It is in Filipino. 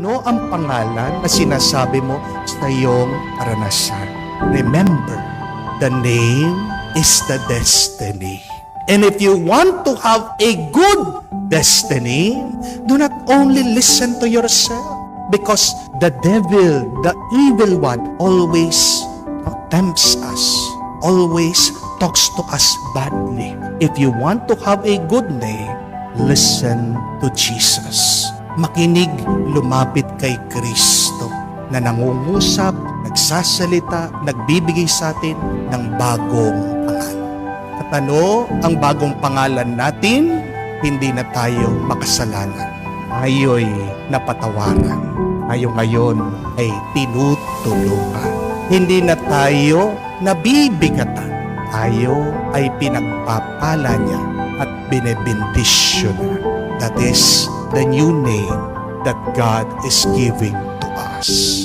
Ano ang pangalan na sinasabi mo sa iyong karanasan? Remember, the name is the destiny. And if you want to have a good destiny, do not only listen to yourself, because the devil, the evil one, always tempts us, always talks to us badly. If you want to have a good name, listen to Jesus. Makinig, lumapit kay Kristo na nangungusap, nagsasalita, nagbibigay sa atin ng bagong pangalan. At ano ang bagong pangalan natin? Hindi na tayo makasalanan. Tayo'y napatawaran. Tayo ngayon ay tinutulungan. Hindi na tayo nabibigatan. Tayo ay pinagpapala niya at binebendisyon na. That is the new name that God is giving to us.